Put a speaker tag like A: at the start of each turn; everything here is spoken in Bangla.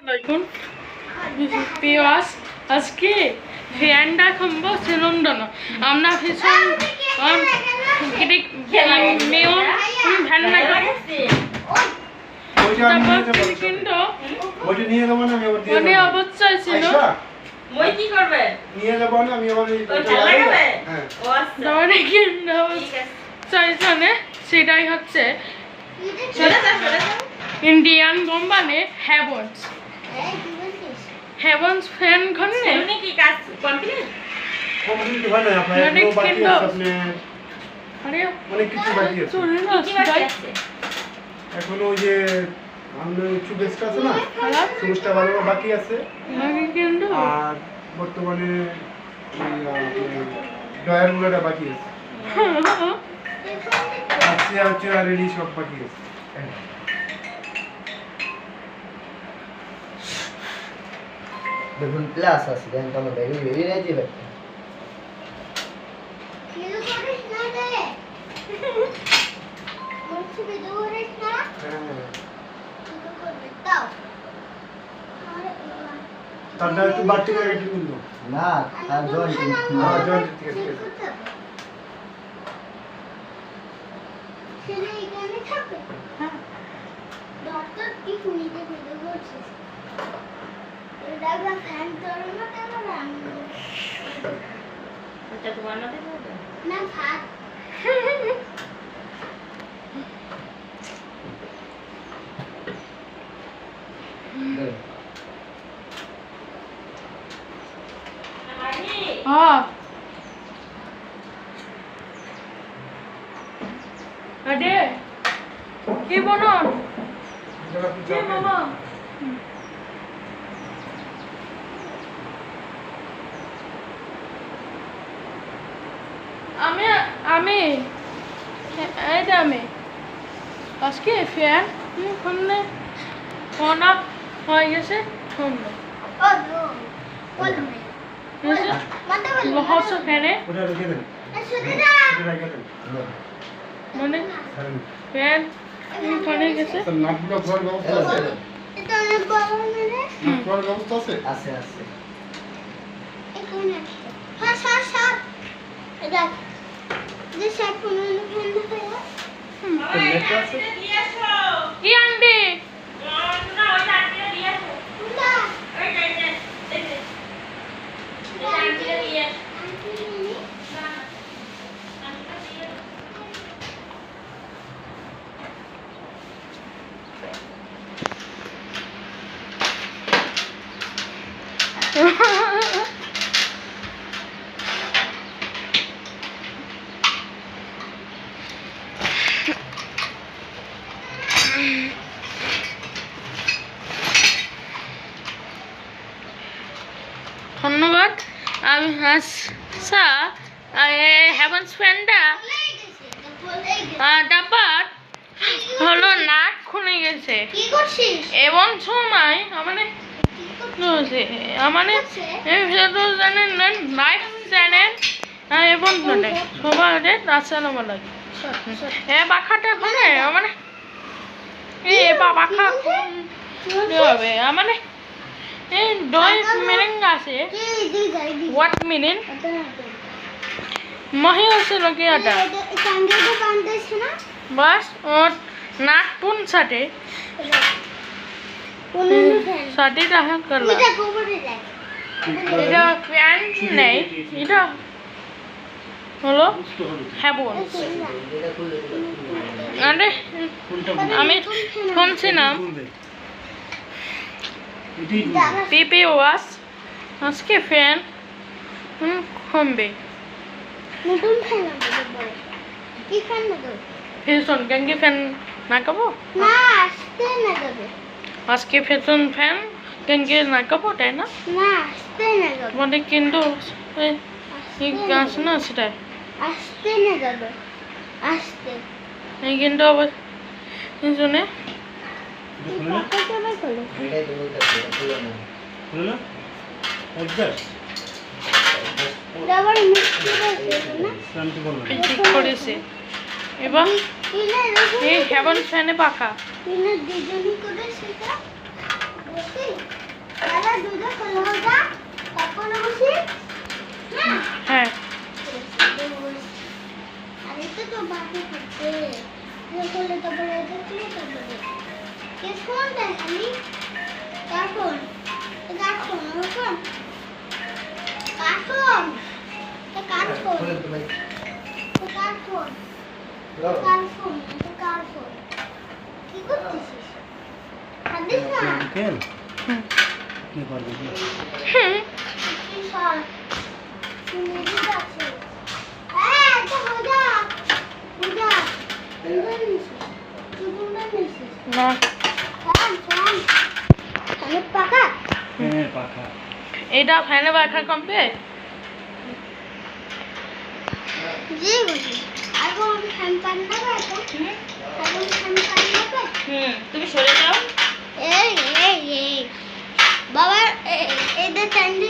A: দেখুন পেঁয়াজ আজকে ফ্যানটা খাবো সিলিন্ডার আমরা ভীষণ মেয়র ফ্যান না কিন্তু অবস্থায় ছিল সেটাই হচ্ছে ইন্ডিয়ান কোম্পানি হ্যাভেন্স ফ্যান খানে
B: কি কাজ কমপ্লিট
C: হয় না আপনার বাকি আছে আপনি
A: আরে
C: অনেক কিছু বাকি আছে এখন ওই যে আমাদের চুবেসটা আছে না চুবেসটা বানানো বাকি আছে
A: কিন্তু
C: আর বর্তমানে ডয়ারগুলোটা বাকি আছে আচ্ছা রেডি সব বাকি আছে
D: দেখুন প্লাস আছে দেন কোন ব্যাগে বেরিয়ে নাই দিবে
E: কিলো করিস না দে মুখে ভিডিও করিস না কিলো করবে দাও
C: তারটা একটু বাড়তি করে রেডি করলো
D: না তার জয়েন্ট
C: জয়েন্ট ঠিক আছে
E: সেটা এখানে থাকে
A: হ্যাঁ
E: ডক্টর কি শুনিতে ভিডিও করছিস এটা ফ্যান ধরো না কেন
B: আচ্ছা তোমার না দেবো
E: না ভাত
A: আরে কি বলুন কি মামা আমি আমি এটা আমি আজকে ফ্যান ফোনে ফোন আপ হয়ে গেছে শুনলো
E: বলো বলো মাথা বলো
A: বহুত ফ্যানে
C: ওটা রেখে দেন
E: শুনে না
C: ওটা রেখে দেন
A: মানে ফ্যান ফোনে গেছে
C: নাটগুলো ঘর ব্যবস্থা আছে
E: এটা অনেক বড় মেরে
C: ঘর ব্যবস্থা আছে
D: আছে আছে
E: এখানে হ্যাঁ সর এটা যে সব কোনো ফ্যান দেখা
C: নেটটা আছে
B: দিয়ে আসো
A: কি আনবি
B: না ওই আন্টিটা দিয়ে আসো
E: না
B: ওই যাইতে দেখে এই আন্টিটা দিয়ে আসো না আন্টিটা দিয়ে
A: ধন্যবাদ আমি আচ্ছা হ্যাভেন্স ফ্যানটা ডাব্বার হলো নাট খুলে গেছে
E: কি করছিস
A: এবং সময় মানে মানে জানেন লাইফ চ্যানেল এবং সবাই রাস্তা লাগে পাখাটা খুলে মানে এই পাখা হবে মানে এই 2 মিনিট আছে হোয়াট মিনিট মহি হচ্ছিল কি এটা
E: কাঙ্গেতে বাঁধতেছে না
A: বাস ওর নাট পুন সাথে
E: কোন ফ্যান
A: সাথে দেখা করলাম
E: এটা গোবরে দেখ
A: এটা ফ্যান নেই এটা হলো হ্যাভন আরে আমি শুনছিলাম পিপি ওয়াশ আজকে ফ্যান কমবে
E: নতুন ফ্যান আমাদের বড় কি ফ্যান নেব
A: ফ্যাশন গ্যাঙ্গি ফ্যান নাকাবো
E: না আসতে না যাবে
A: আজকে ফ্যাশন ফ্যান গ্যাঙ্গি নাকাবো তাই না
E: না আসতে না যাবে
A: মানে কিন্তু এই গাছ না সেটাই
E: আসতে না যাবে আসতে
A: এই কিন্তু আবার এই জন্যে
E: কত টাকা করে
D: এটাই তো বলতেছি খুলে না
C: হলো না একবার
E: আবার মিষ্টি আছে না
C: শান্তি বললাম
A: ঠিক করেছে এবং এই হ্যাভেন ফ্যানে পাখা
E: দুজনই করে সেটা বসে দুধে খোলা হোগা তারপর বসি
A: হ্যাঁ
E: अरे तो बातें करते ये खोले तो बड़े देखते तो बड़े किस फोन है खाली क्या फोन वो फोन कार्टून तो कार्टून
D: খুলে তো ভাই
E: तो कार्टून
D: দাও।
E: तो कार्टून কি করতেছিস হাদিস না
C: আঙ্কেল
A: হুম।
C: কি করবে
A: হুম।
E: কি সর শুনে যাচ্ছে হ্যাঁ তো হোজা হোজা
A: না
E: পাকা
C: ফ্যানের পাখা
A: এটা ফ্যানে রাখা কমপ্লিট
E: জি বুঝি আর কোন ফ্যান পান না বাবা আর কোন ফ্যান পান না বাবা
B: তুমি সরে যাও।
E: এই বাবা এটা ঠান্ডা